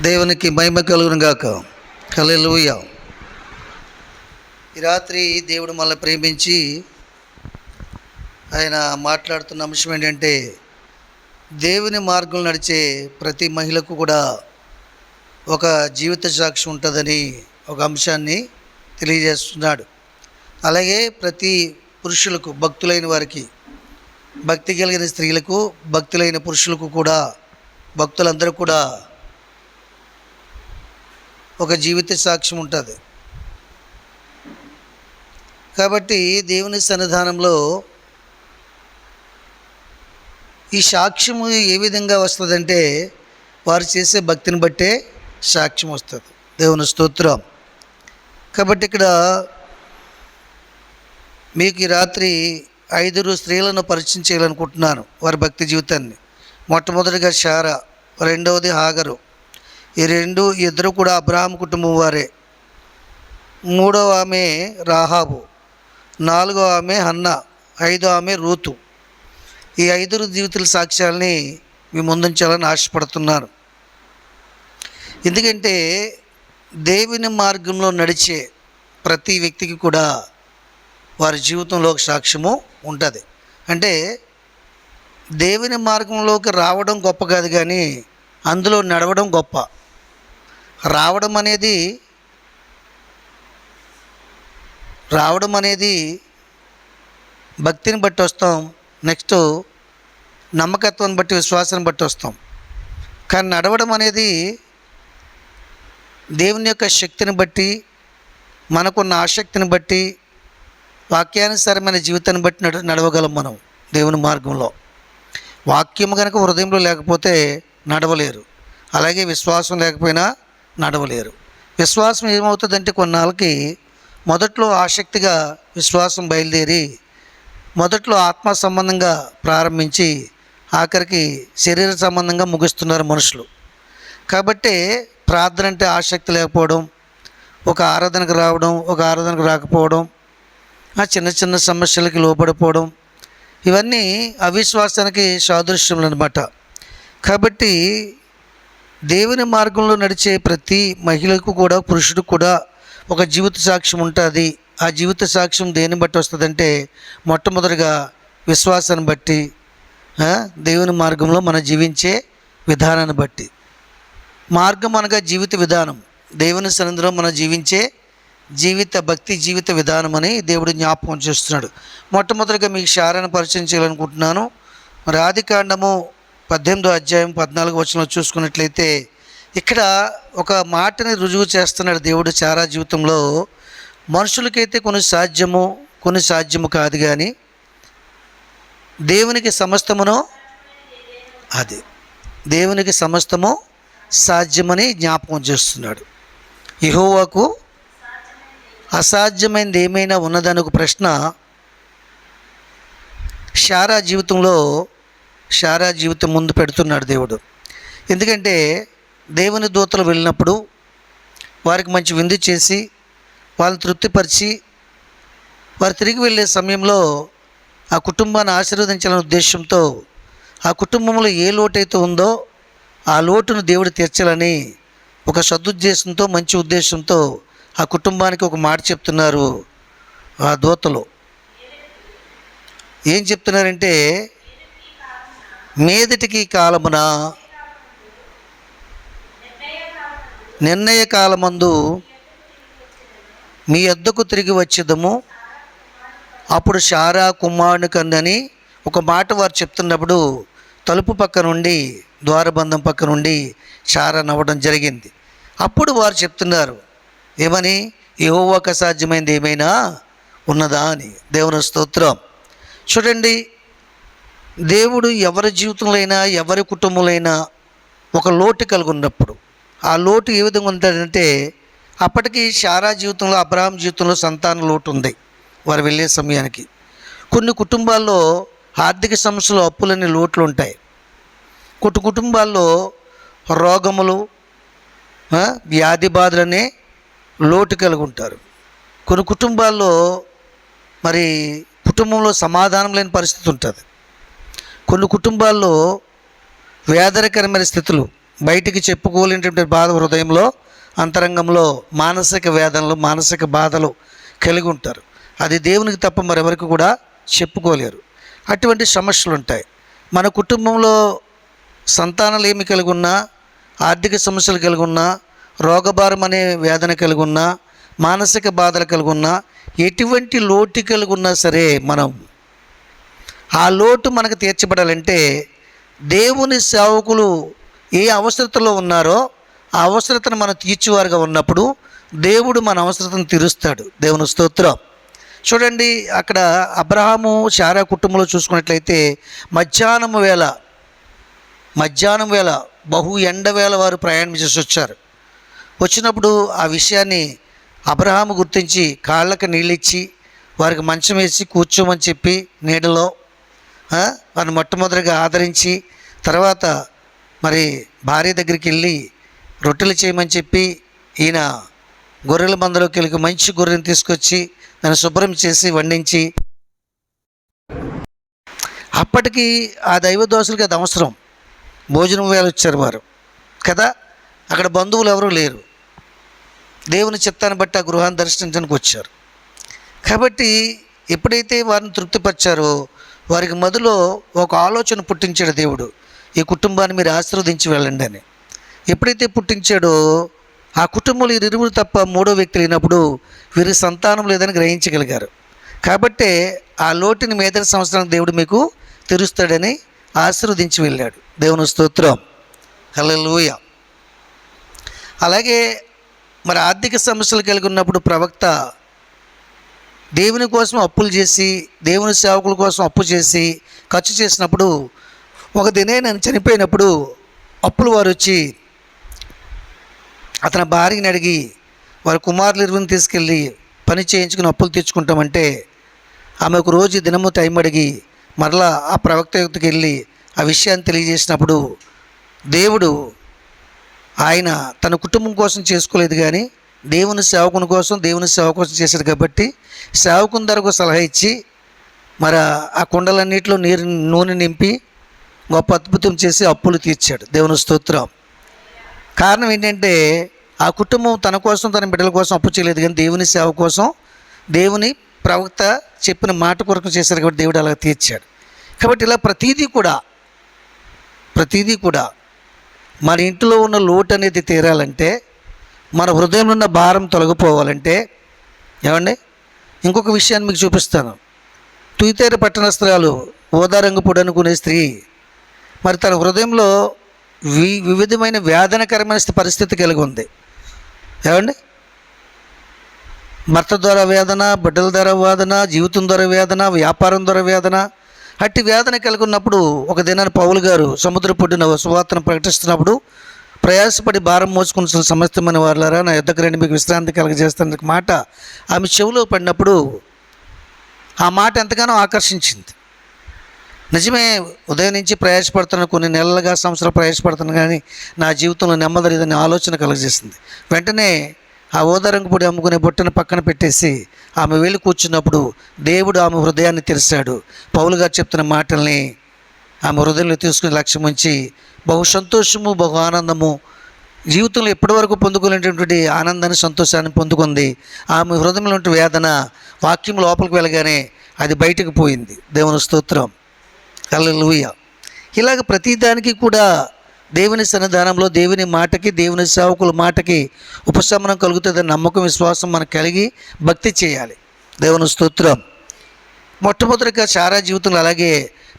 దేవునికి మహిమ కలుగును గాక. హల్లెలూయా. ఈ రాత్రి దేవుడు మనల్ని ప్రేమించి ఆయన మాట్లాడుతున్న అంశం ఏంటంటే, దేవుని మార్గం నడిచే ప్రతి మహిళకు కూడా ఒక జీవిత సాక్షి ఉంటుందని ఒక అంశాన్ని తెలియజేస్తున్నాడు. అలాగే ప్రతి పురుషులకు, భక్తులైన వారికి, భక్తి కలిగిన స్త్రీలకు, భక్తులైన పురుషులకు కూడా, భక్తులందరూ కూడా ఒక జీవిత సాక్ష్యం ఉంటుంది. కాబట్టి దేవుని సన్నిధానంలో ఈ సాక్ష్యము ఏ విధంగా వస్తుందంటే, వారు చేసే భక్తిని బట్టే సాక్ష్యం వస్తుంది. దేవుని స్తోత్రం. కాబట్టి ఇక్కడ మీకు ఈ రాత్రి 5 స్త్రీలను పరిచయం చేయాలనుకుంటున్నాను, వారి భక్తి జీవితాన్ని. మొట్టమొదటిగా శారా, రెండవది హాగరు. ఈ ఇద్దరు కూడా అబ్రహాం కుటుంబం వారే. మూడవ ఆమె రాహాబు, నాలుగవ ఆమె హన్నా, ఐదవ ఆమె రూతు. ఈ 5 జీవితాల సాక్ష్యాలని మీ ముందుంచాలని ఆశపడుతున్నాను. ఎందుకంటే దేవుని మార్గంలో నడిచే ప్రతి వ్యక్తికి కూడా వారి జీవితంలో ఒక సాక్ష్యము ఉంటుంది. అంటే దేవుని మార్గంలోకి రావడం గొప్ప కాదు, కానీ అందులో నడవడం గొప్ప. రావడం అనేది భక్తిని బట్టి వస్తాం, నెక్స్ట్ నమ్మకత్వాన్ని బట్టి, విశ్వాసాన్ని బట్టి వస్తాం. కానీ నడవడం అనేది దేవుని యొక్క శక్తిని బట్టి, మనకున్న ఆసక్తిని బట్టి, వాక్యానుసారమైన జీవితాన్ని బట్టి నడవగలం మనం దేవుని మార్గంలో. వాక్యం కనుక హృదయంలో లేకపోతే నడవలేరు. అలాగే విశ్వాసం లేకపోయినా నడవలేరు. విశ్వాసం ఏమవుతుందంటే, కొన్నాళ్ళకి మొదట్లో ఆసక్తిగా విశ్వాసం బయలుదేరి, మొదట్లో ఆత్మ సంబంధంగా ప్రారంభించి ఆఖరికి శరీర సంబంధంగా ముగిస్తున్నారు మనుషులు. కాబట్టి ప్రార్థన అంటే ఆసక్తి లేకపోవడం, ఒక ఆరాధనకు రావడం, ఒక ఆరాధనకు రాకపోవడం, చిన్న చిన్న సమస్యలకి లోపడిపోవడం, ఇవన్నీ అవిశ్వాసానికి సాదృశ్యములు అన్నమాట. కాబట్టి దేవుని మార్గంలో నడిచే ప్రతి మహిళకు కూడా, పురుషుడికి కూడా ఒక జీవిత సాక్ష్యం ఉంటుంది. ఆ జీవిత సాక్ష్యం దేన్ని బట్టి వస్తుందంటే, మొట్టమొదటిగా విశ్వాసాన్ని బట్టి, దేవుని మార్గంలో మనం జీవించే విధానాన్ని బట్టి. మార్గం అనగా జీవిత విధానం, దేవుని సన్నిధిలో మనం జీవించే భక్తి జీవిత విధానం అని దేవుడు జ్ఞాపకం చేస్తున్నాడు. మొట్టమొదటిగా మీకు శారాను పరిచయం చేయాలనుకుంటున్నాను. మరి ఆదికాండము 18వ అధ్యాయం 14వ వచనంలో చూసుకున్నట్లయితే, ఇక్కడ ఒక మాటని రుజువు చేస్తున్నాడు దేవుడు. శారా జీవితంలో మనుషులకైతే కొన్ని సాధ్యము కాదు, కానీ దేవునికి సమస్తము సాధ్యమని జ్ఞాపకం చేస్తున్నాడు. యెహోవాకు అసాధ్యమైనది ఏమైనా ఉన్నదని ఒక ప్రశ్న శారా జీవితం ముందు పెడుతున్నాడు దేవుడు. ఎందుకంటే దేవుని దూతలు వెళ్ళినప్పుడు వారికి మంచి విందు చేసి వాళ్ళని తృప్తిపరిచి వారు తిరిగి వెళ్ళే సమయంలో ఆ కుటుంబాన్ని ఆశీర్వదించాలనే ఉద్దేశంతో, ఆ కుటుంబంలో ఏ లోటైతే ఉందో ఆ లోటును దేవుడు తీర్చాలని ఒక సదుద్దేశంతో, మంచి ఉద్దేశంతో ఆ కుటుంబానికి ఒక మాట చెప్తున్నారు. ఆ దూతలు ఏం చెప్తున్నారంటే, మీదటికి కాలమున, నిర్ణయ కాలమందు మీ యొద్దకు తిరిగి వచ్చేదము, అప్పుడు శారా కుమారుని కందని ఒక మాట వారు చెప్తున్నప్పుడు తలుపు పక్క నుండి, ద్వారబంధం పక్క నుండి శారా నవ్వడం జరిగింది. అప్పుడు వారు చెప్తున్నారు ఏమని, యెహోవాకు అసాధ్యమైనది ఏమైనా ఉన్నదా అని. దేవుని స్తోత్రం. చూడండి, దేవుడు ఎవరి జీవితంలో అయినా, ఎవరి కుటుంబంలో అయినా ఒక లోటు కలిగి ఉన్నప్పుడు, ఆ లోటు ఏ విధంగా ఉంటాడంటే, అప్పటికి శారా జీవితంలో, అబ్రహాం జీవితంలో సంతాన లోటు ఉంది వారు వెళ్ళే సమయానికి. కొన్ని కుటుంబాల్లో ఆర్థిక సమస్యలు, అప్పులన్నీ లోట్లు ఉంటాయి. కొన్ని కుటుంబాల్లో రోగములు, వ్యాధి బాధలనే లోటు కలిగి ఉంటారు. కొన్ని కుటుంబాల్లో మరి కుటుంబంలో సమాధానం లేని పరిస్థితి ఉంటుంది. కొన్ని కుటుంబాల్లో వేదనకరమైన స్థితులు, బయటికి చెప్పుకోలేనటువంటి బాధ హృదయంలో, అంతరంగంలో మానసిక వేదనలు, మానసిక బాధలు కలిగి ఉంటారు. అది దేవునికి తప్ప మరెవరికి కూడా చెప్పుకోలేరు. అటువంటి సమస్యలు ఉంటాయి. మన కుటుంబంలో సంతానాలు ఏమి కలిగి ఉన్నా, ఆర్థిక సమస్యలు కలిగి ఉన్నా, రోగభారం అనే వేదన కలిగి ఉన్నా, మానసిక బాధలు కలిగి ఉన్నా, ఎటువంటి లోటు కలిగి ఉన్నా సరే, మనం ఆ లోటు మనకు తీర్చబడాలంటే దేవుని సేవకులు ఏ అవసరతలో ఉన్నారో ఆ అవసరతను మనం తీర్చేవారుగా ఉన్నప్పుడు దేవుడు మన అవసరతను తీరుస్తాడు. దేవుని స్తోత్రం. చూడండి, అక్కడ అబ్రహాము శారా కుటుంబంలో చూసుకున్నట్లయితే మధ్యాహ్నం వేళ బహు ఎండవేళ వారు ప్రయాణం చేసి వచ్చారు. వచ్చినప్పుడు ఆ విషయాన్ని అబ్రహాము గుర్తించి కాళ్ళకు నీళ్ళిచ్చి వారికి మంచం వేసి కూర్చోమని చెప్పి నీడలో వారిని మొట్టమొదటిగా ఆదరించి, తర్వాత మరి భార్య దగ్గరికి వెళ్ళి రొట్టెలు చేయమని చెప్పి, ఈయన గొర్రెల మందలోకి వెళ్ళి మంచి గొర్రెని తీసుకొచ్చి దాన్ని శుభ్రం చేసి వండించి, అప్పటికి ఆ దైవ దోషులకి అది అవసరం. భోజనం వేళ వచ్చారు వారు కదా, అక్కడ బంధువులు ఎవరూ లేరు. దేవుని చిత్తాన్ని బట్టి ఆ గృహాన్ని దర్శించడానికి వచ్చారు. కాబట్టి ఎప్పుడైతే వారిని తృప్తిపరిచారో వారికి మొదలో ఒక ఆలోచన పుట్టించాడు దేవుడు, ఈ కుటుంబాన్ని మీరు ఆశీర్వదించి వెళ్ళండి అని. ఎప్పుడైతే పుట్టించాడో ఆ కుటుంబంలో ఇరువురు తప్ప మూడో వ్యక్తి లేనప్పుడు వీరి సంతానం లేదని గ్రహించగలిగారు. కాబట్టే ఆ లోటుని మీదటి సంవత్సరానికి దేవుడు మీకు తెరుస్తాడని ఆశీర్వదించి వెళ్ళాడు. దేవుని స్తోత్రం. హల్లెలూయా. అలాగే మరి ఆర్థిక సమస్యలు కలిగి ఉన్నప్పుడు ప్రవక్త దేవుని కోసం అప్పులు చేసి, దేవుని సేవకుల కోసం అప్పు చేసి ఖర్చు చేసినప్పుడు ఒక దినే నేను చనిపోయినప్పుడు అప్పులు వారు వచ్చి అతని భార్యని అడిగి వారి కుమారులు ఇరువుని తీసుకెళ్ళి పని చేయించుకుని అప్పులు తెచ్చుకుంటామంటే ఆమె ఒక రోజు దినము టైం అడిగి మరలా ఆ ప్రవక్త యుక్తికి వెళ్ళి ఆ విషయాన్ని తెలియజేసినప్పుడు దేవుడు ఆయన తన కుటుంబం కోసం చేసుకోలేదు కానీ దేవుని సేవకుని కోసం, దేవుని సేవ కోసం చేశాడు. కాబట్టి సేవకుని ధరకు సలహా ఇచ్చి మరి ఆ కుండలన్నింటిలో నూనె నింపి గొప్ప అద్భుతం చేసి అప్పులు తీర్చాడు. దేవుని స్తోత్రం. కారణం ఏంటంటే ఆ కుటుంబం తన కోసం, తన బిడ్డల కోసం అప్పు చేయలేదు కానీ దేవుని సేవ కోసం, దేవుని ప్రవక్త చెప్పిన మాట కొరకు చేశారు. కాబట్టి దేవుడు అలా తీర్చాడు. కాబట్టి ఇలా ప్రతీదీ కూడా మన ఇంట్లో ఉన్న లోటు అనేది తీరాలంటే, మన హృదయంలో ఉన్న భారం తొలగిపోవాలంటే, ఏమండి, ఇంకొక విషయాన్ని మీకు చూపిస్తాను. తుయితేరు పట్టణస్థురాలు ఓదారంగుపుడు అనుకునే స్త్రీ మరి తన హృదయంలో వివిధమైన వేదనకరమైన పరిస్థితి కలిగి ఉంది. ఏమండి, భర్త ద్వారా వేదన, బిడ్డల ద్వారా వేదన, జీవితం ద్వారా వేదన, వ్యాపారం ద్వారా వేదన. అట్టి వేదన కలిగి ఉన్నప్పుడు ఒక దినాన్ని పౌలు గారు సముద్ర పొడ్డున సువార్తను ప్రకటిస్తున్నప్పుడు, ప్రయాసపడి భారం మోసుకున్న సమస్తమైన వారులారా నా యొద్దకు రండి, మీకు విశ్రాంతి కలగజేస్తాను మాట ఆమె చెవిలో పడినప్పుడు ఆ మాట ఎంతగానో ఆకర్షించింది. నిజమే, ఉదయం నుంచి ప్రయాసపడుతున్నాను, కొన్ని నెలలుగా, సంవత్సరాలు ప్రయాసపడుతున్నాను, కానీ నా జీవితంలో నెమ్మది లేదని ఆలోచన కలగజేసింది. వెంటనే ఆ ఓదారంగుపొడి అమ్ముకునే బొట్టను పక్కన పెట్టేసి ఆమె వెళ్ళి కూర్చున్నప్పుడు దేవుడు ఆమె హృదయాన్ని తెరిచాడు. పౌలు గారు చెప్తున్న మాటల్ని ఆమె హృదయంలో తీసుకుని లక్ష్యం ఉంచి బహు సంతోషము, బహు ఆనందము, జీవితంలో ఎప్పటివరకు పొందుకోలేనటువంటి ఆనందాన్ని, సంతోషాన్ని పొందుకుంది. ఆమె హృదయంలో ఉంటే వేదన వాక్యం లోపలికి వెళ్ళగానే అది బయటకు పోయింది. దేవుని స్తోత్రం. హల్లెలూయా. ఇలాగ ప్రతిదానికి కూడా దేవుని సన్నిధానంలో దేవుని మాటకి, దేవుని సేవకుల మాటకి ఉపశమనం కలుగుతుందని నమ్మకం, విశ్వాసం మనకు కలిగి భక్తి చేయాలి. దేవుని స్తోత్రం. మొట్టమొదటిగా శారా జీవితంలో అలాగే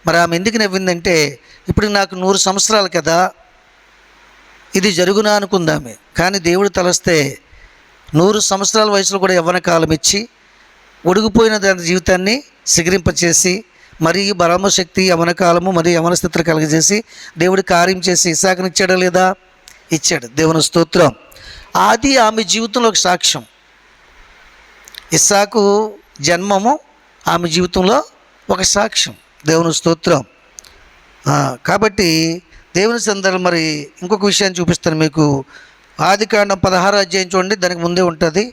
మరి ఆమె ఎందుకు నవ్విందంటే, ఇప్పుడు నాకు 100 సంవత్సరాలు కదా, ఇది జరుగునా అనుకుందామే. కానీ దేవుడు తలస్తే 100 సంవత్సరాల వయసులో కూడా యవ్వన కాలం ఇచ్చి ఒడిగిపోయిన దాని జీవితాన్ని సిగిరింపచేసి మరి బలమశక్తి, యవన కాలము మరియు యవన స్థితిని కలగజేసి దేవుడి కార్యం చేసి ఇస్సాకుని ఇచ్చాడా లేదా? ఇచ్చాడు. దేవుని స్తోత్రం. అది ఆమె జీవితంలో ఒక సాక్ష్యం. ఇస్సాకు జన్మము ఆమె జీవితంలో ఒక సాక్ష్యం. దేవుని స్తోత్రం. కాబట్టి దేవుని సందర్భం మరి ఇంకొక విషయాన్ని చూపిస్తాను మీకు. ఆదికాండం 16 అధ్యాయం చూడండి, దానికి ముందే ఉంటుంది.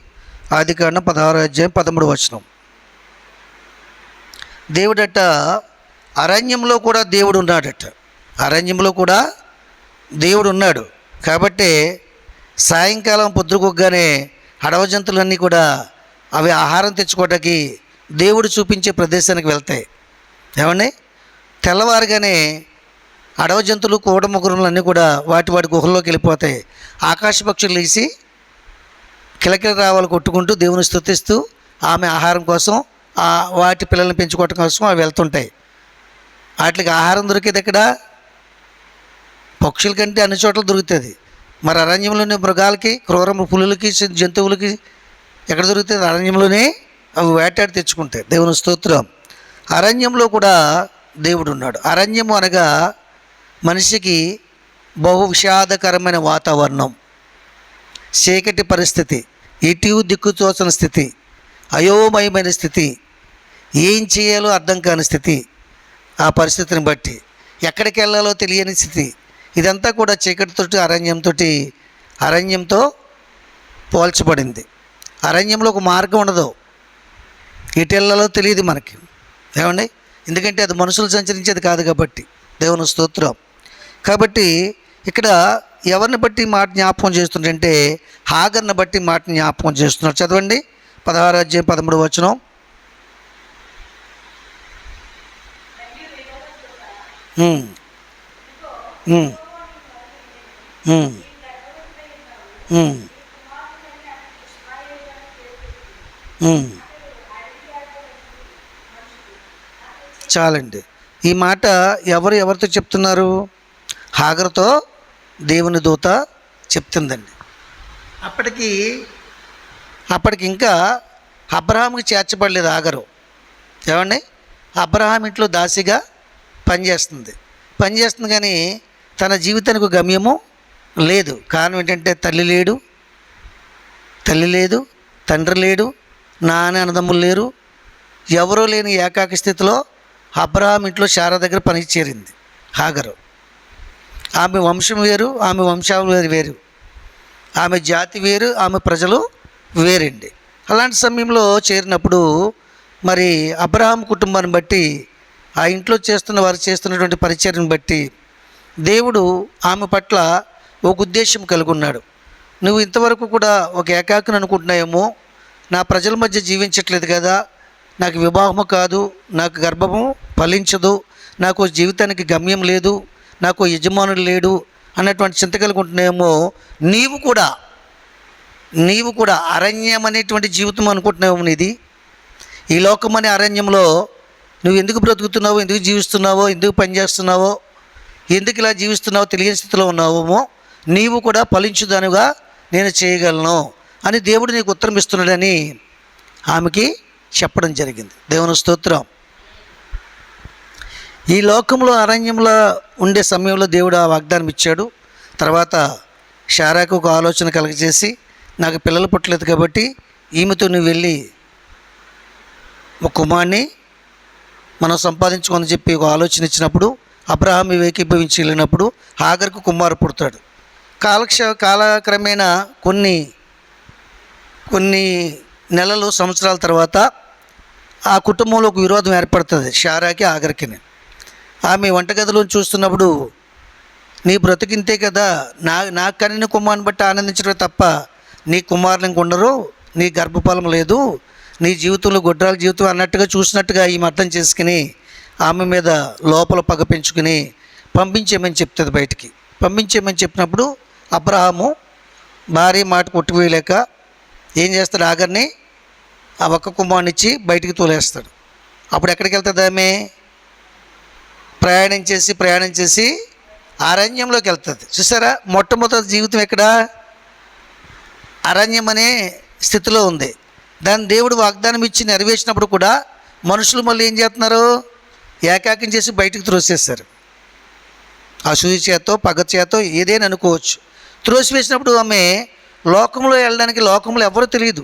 ఆదికాండం 16 అధ్యాయం 13 వచనం. దేవుడట అరణ్యంలో కూడా దేవుడు ఉన్నాడట. అరణ్యంలో కూడా దేవుడు ఉన్నాడు. కాబట్టి సాయంకాలం పొద్దుకొగ్గానే అడవి జంతువులన్నీ కూడా అవి ఆహారం తెచ్చుకోవటానికి దేవుడు చూపించే ప్రదేశానికి వెళ్తాయి. ఏమండి, తెల్లవారుగానే అడవి జంతువులు కూడముగురులు అన్నీ కూడా వాటి గుహల్లోకి వెళ్ళిపోతాయి. ఆకాశ పక్షులు లేచి కిలకిల రావాలు కొట్టుకుంటూ దేవుని స్తుతిస్తూ ఆమె ఆహారం కోసం వాటి పిల్లల్ని పెంచుకోవటం కోసం అవి వెళ్తుంటాయి. వాటికి ఆహారం దొరికేది ఎక్కడ? పక్షుల కంటే అన్ని చోట్ల దొరుకుతుంది. మరి అరణ్యంలోని మృగాలకి, క్రూర పులులకి, జంతువులకి ఎక్కడ దొరుకుతుంది? అరణ్యంలోనే అవి వేటాడి తెచ్చుకుంటాయి. దేవుని స్తోత్రం. అరణ్యంలో కూడా దేవుడు ఉన్నాడు. అరణ్యము అనగా మనిషికి బహు విషాదకరమైన వాతావరణం, చీకటి పరిస్థితి, ఇటు దిక్కుతోచని స్థితి, అయోమయమైన స్థితి, ఏం చేయాలో అర్థం కాని స్థితి, ఆ పరిస్థితిని బట్టి ఎక్కడికి వెళ్ళాలో తెలియని స్థితి. ఇదంతా కూడా చీకటితోటి అరణ్యంతో పోల్చబడింది. అరణ్యంలో ఒక మార్గం ఉండదు, ఎటు వెళ్ళాలో తెలియదు మనకి. ఏమండి, ఎందుకంటే అది మనుషులు సంచరించేది కాదు కాబట్టి. దేవుని స్తోత్రం. కాబట్టి ఇక్కడ ఎవరిని బట్టి మాట జ్ఞాపకం చేస్తుంటే హాగర్ని బట్టి మాట జ్ఞాపకం చేస్తున్నారు. చదవండి 16వ అధ్యాయం 13వ వచనం. చాలండి. ఈ మాట ఎవరితో చెప్తున్నారు? హాగరుతో దేవుని దూత చెప్తుందండి. అప్పటికి ఇంకా అబ్రహాముకి చేర్చబడలేదు హాగరు. ఏమండి, అబ్రహాం ఇంట్లో దాసిగా పనిచేస్తుంది కానీ తన జీవితానికి గమ్యము లేదు. కారణం ఏంటంటే తల్లి లేదు, తండ్రి లేడు, నాన్న అన్నదమ్ములు లేరు, ఎవరూ లేని ఏకాకి స్థితిలో అబ్రహాం ఇంట్లో శారా దగ్గర పనికి చేరింది హాగరు. ఆమె వంశం వేరు, ఆమె వంశావళి వేరు, ఆమె జాతి వేరు, ఆమె ప్రజలు వేరండి. అలాంటి సమయంలో చేరినప్పుడు మరి అబ్రహాం కుటుంబాన్ని బట్టి, ఆ ఇంట్లో వారు చేస్తున్నటువంటి పరిచర్యను బట్టి దేవుడు ఆమె పట్ల ఒక ఉద్దేశం కలిగి ఉన్నాడు. నువ్వు ఇంతవరకు కూడా ఒక ఏకాకిని అనుకుంటున్నాయేమో, నా ప్రజల మధ్య జీవించట్లేదు కదా, నాకు వివాహము కాదు, నాకు గర్భము ఫలించదు, నాకు జీవితానికి గమ్యం లేదు, నాకు యజమానుడు లేడు అన్నటువంటి చింత కలిగి ఉంటున్నాయేమో, నీవు కూడా అరణ్యం అనేటువంటి జీవితం అనుకుంటున్నావు. నీది ఈ లోకం అనే అరణ్యంలో నువ్వు ఎందుకు బ్రతుకుతున్నావో, ఎందుకు జీవిస్తున్నావో, ఎందుకు పనిచేస్తున్నావో, ఎందుకు ఇలా జీవిస్తున్నావో తెలియని స్థితిలో ఉన్నావేమో, నీవు కూడా ఫలించుదానుగా నేను చేయగలను అని దేవుడు నీకు ఉత్తరం ఇస్తున్నాడని ఆమెకి చెప్పడం జరిగింది. దేవుని స్తోత్రం. ఈ లోకంలో అరణ్యంలో ఉండే సమయంలో దేవుడు ఆ వాగ్దానం ఇచ్చాడు. తర్వాత శారాకు ఒక ఆలోచన కలగజేసి, నాకు పిల్లలు పుట్టలేదు కాబట్టి ఈమెతో నువ్వు వెళ్ళి ఒక కుమారుని మనం సంపాదించుకొని చెప్పి ఒక ఆలోచన ఇచ్చినప్పుడు అబ్రహాం ఏకీభవించి వెళ్ళినప్పుడు హాగర్కు కుమారుడు పుడతాడు. కాలక్రమేణా కొన్ని నెలలు, సంవత్సరాల తర్వాత ఆ కుటుంబంలో ఒక విరోధం ఏర్పడుతుంది శారాకి హాగర్కి. ఆమె వంటగదిలో చూస్తున్నప్పుడు, నీ బ్రతికింతే కదా, నా కనిన కుమారుని బట్టి ఆనందించడమే తప్ప నీ కుమారుని ఉండరు, నీ గర్భఫలం లేదు, నీ జీవితంలో గొడ్రాల జీవితం అన్నట్టుగా చూసినట్టుగా ఈమె అర్థం చేసుకుని ఆమె మీద లోపల పగ పెంచుకుని పంపించేయమని చెప్తుంది. బయటికి పంపించేయమని చెప్పినప్పుడు అబ్రహాము భార్య మాట కొట్టివేయలేక ఏం చేస్తాడు? హాగర్ని ఆ ఒక్క కుమారుని ఇచ్చి బయటికి తోలేస్తాడు. అప్పుడు ఎక్కడికి వెళ్తుంది ఆమె? ప్రయాణం చేసి అరణ్యంలోకి వెళ్తుంది. చూసారా, మొట్టమొదటి జీవితం ఎక్కడ? అరణ్యం అనే స్థితిలో ఉంది. దాన్ని దేవుడు వాగ్దానం ఇచ్చి నెరవేర్చినప్పుడు కూడా మనుషులు మళ్ళీ ఏం చేస్తున్నారు? ఏకాకిం చేసి బయటికి త్రోసేస్తారు. అసూయ చేతో, పగ చేతో ఏదైనా అనుకోవచ్చు. త్రోసివేసినప్పుడు ఆమె లోకంలో వెళ్ళడానికి, లోకంలో ఎవరూ తెలియదు.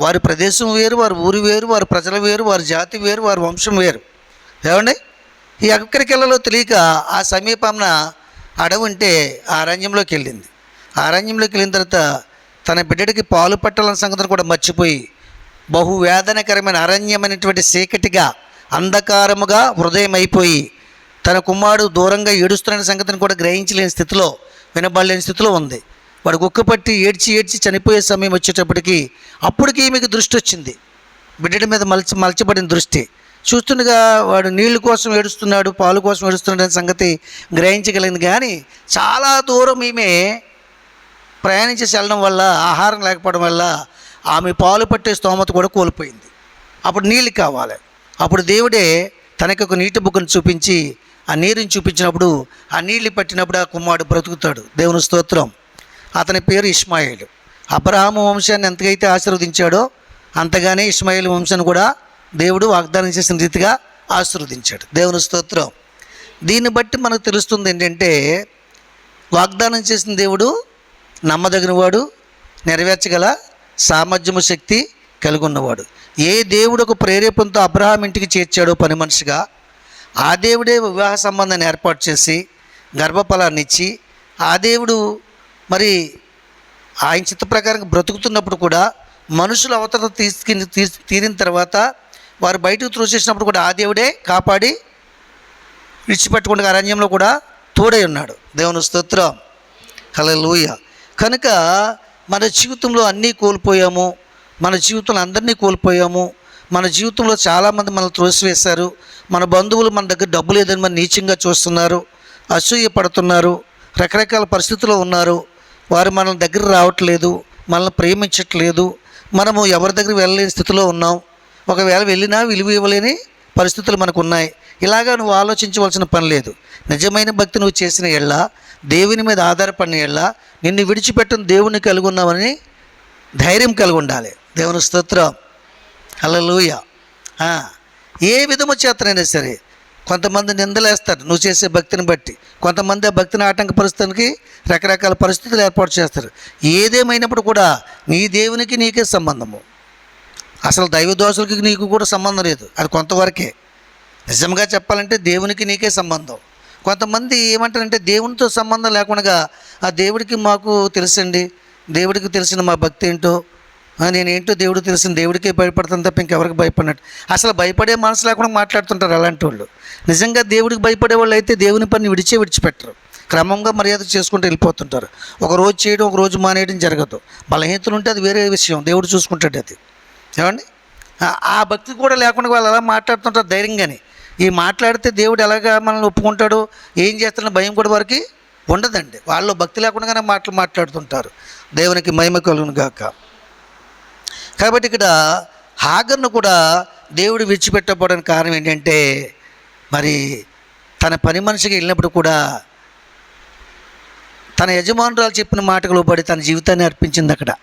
వారి ప్రదేశం వేరు, వారి ఊరు వేరు, వారి ప్రజలు వేరు, వారి జాతి వేరు, వారి వంశం వేరు. ఏమండి, ఈ ఎక్కడికి వెళ్ళలో తెలియక ఆ సమీపంన అడవి ఉంటే ఆ అరణ్యంలోకి వెళ్ళింది. ఆ అరణ్యంలోకి వెళ్ళిన తర్వాత తన బిడ్డడికి పాలు పట్టాలన్న సంగతిని కూడా మర్చిపోయి బహువేదనకరమైన అరణ్యమైనటువంటి చీకటిగా, అంధకారముగా హృదయం అయిపోయి తన కుమారుడు దూరంగా ఏడుస్తున్న సంగతిని కూడా గ్రహించలేని స్థితిలో వినబడలేని స్థితిలో ఉంది. వాడు కుక్కపట్టి ఏడ్చి ఏడ్చి చనిపోయే సమయం వచ్చేటప్పటికి అప్పటికి ఈమెకి దృష్టి వచ్చింది. బిడ్డడి మీద మలచబడిన దృష్టి. చూస్తుండగా వాడు నీళ్ళ కోసం ఏడుస్తున్నాడు, పాలు కోసం ఏడుస్తున్నాడు అనే సంగతి గ్రహించగలిగింది. కానీ చాలా దూరం ఈమె ప్రయాణించేసి వెళ్ళడం వల్ల, ఆహారం లేకపోవడం వల్ల ఆమె పాలు పట్టే స్తోమత కూడా కోల్పోయింది. అప్పుడు నీళ్ళు కావాలి. అప్పుడు దేవుడే తనకి ఒక నీటి బుగ్గను చూపించి ఆ నీరుని చూపించినప్పుడు ఆ నీళ్ళు పట్టినప్పుడు ఆ కుమారుడు బ్రతుకుతాడు. దేవుని స్తోత్రం. అతని పేరు ఇష్మాయేలు. అబ్రహాము వంశాన్ని ఎంతకైతే ఆశీర్వదించాడో అంతగానే ఇష్మాయేలు వంశాన్ని కూడా దేవుడు వాగ్దానం చేసిన రీతిగా ఆశీర్వదించాడు. దేవుని స్తోత్రం. దీన్ని బట్టి మనకు తెలుస్తుంది ఏంటంటే, వాగ్దానం చేసిన దేవుడు నమ్మదగినవాడు, నెరవేర్చగల సామర్థ్యము శక్తి కలిగి ఉన్నవాడు. ఏ దేవుడు ఒక ప్రేరేపణతో అబ్రహాం ఇంటికి చేర్చాడో పని మనిషిగా, ఆ దేవుడే వివాహ సంబంధాన్ని ఏర్పాటు చేసి గర్భఫలాన్ని ఇచ్చి, ఆ దేవుడు మరి ఆయన చిత్త ప్రకారం బ్రతుకుతున్నప్పుడు కూడా మనుషుల అవతల తీరిన తర్వాత వారు బయటకు త్రోసేసినప్పుడు కూడా ఆ దేవుడే కాపాడి విడిచిపెట్టకుండా అరణ్యంలో కూడా తోడై ఉన్నాడు. దేవుని స్తోత్రం. హల్లెలూయా. కనుక మన జీవితంలో అన్నీ కోల్పోయాము, మన జీవితంలో అందరినీ కోల్పోయాము. మన జీవితంలో చాలామంది మనల్ని త్రోసివేశారు. మన బంధువులు మన దగ్గర డబ్బు లేదని మన నీచంగా చూస్తున్నారు, అసూయ పడుతున్నారు, రకరకాల పరిస్థితుల్లో ఉన్నారు. వారు మన దగ్గర రావట్లేదు, మనల్ని ప్రేమించట్లేదు. మనము ఎవరి దగ్గర వెళ్ళలేని స్థితిలో ఉన్నాం. ఒకవేళ వెళ్ళినా విలువ ఇవ్వలేని పరిస్థితులు మనకు ఉన్నాయి. ఇలాగా నువ్వు ఆలోచించవలసిన పని లేదు. నిజమైన భక్తి నువ్వు చేసిన ఎళ్ళ, దేవుని మీద ఆధారపడిన ఎళ్ళ, నిన్ను విడిచిపెట్టిన దేవుని కలిగి ఉన్నామని ధైర్యం కలిగి ఉండాలి. దేవుని స్తోత్రం. హల్లెలూయా. ఏ విధము చేతనైనా సరే కొంతమంది నిందలేస్తారు నువ్వు చేసే భక్తిని బట్టి. కొంతమంది ఆ భక్తిని ఆటంకపరుస్తానికి రకరకాల పరిస్థితులు ఏర్పాటు చేస్తారు. ఏదేమైనప్పుడు కూడా నీ దేవునికి నీకే సంబంధము. అసలు దైవదోషులకి నీకు కూడా సంబంధం లేదు, అది కొంతవరకే. నిజంగా చెప్పాలంటే దేవునికి నీకే సంబంధం. కొంతమంది ఏమంటారంటే దేవునితో సంబంధం లేకుండా ఆ దేవుడికి మాకు తెలుసండి, దేవుడికి తెలిసిన మా భక్తి ఏంటో, నేనేంటో దేవుడు తెలిసిన దేవుడికే భయపడతాను తప్ప ఇంకెవరికి భయపడినట్టు. అసలు భయపడే మనసు లేకుండా మాట్లాడుతుంటారు అలాంటి వాళ్ళు. నిజంగా దేవుడికి భయపడే వాళ్ళు అయితే దేవుని పని విడిచిపెట్టరు. క్రమంగా మర్యాద చేసుకుంటూ వెళ్ళిపోతుంటారు. ఒక రోజు చేయడం ఒక రోజు మానేయడం జరగదు. బలహీనతలు ఉంటే అది వేరే విషయం, దేవుడు చూసుకుంటాడు. అది ఏమండి, ఆ భక్తి కూడా లేకుండా వాళ్ళు అలా మాట్లాడుతుంటారు ధైర్యంగానే. ఈ మాట్లాడితే దేవుడు ఎలాగా మనల్ని ఒప్పుకుంటాడు, ఏం చేస్తాడని భయం కూడా వారికి ఉండదండి. వాళ్ళు భక్తి లేకుండానే మాట్లాడుతుంటారు. దేవునికి మహిమ కలుగును గాక. కాబట్టి ఇక్కడ హాగర్ను కూడా దేవుడు విడిచిపెట్టకపోవడానికి కారణం ఏంటంటే, మరి తన పని మనిషికి వెళ్ళినప్పుడు కూడా తన యజమానురాలు చెప్పిన మాటకు లోబడి తన జీవితాన్ని అర్పించింది. అక్కడ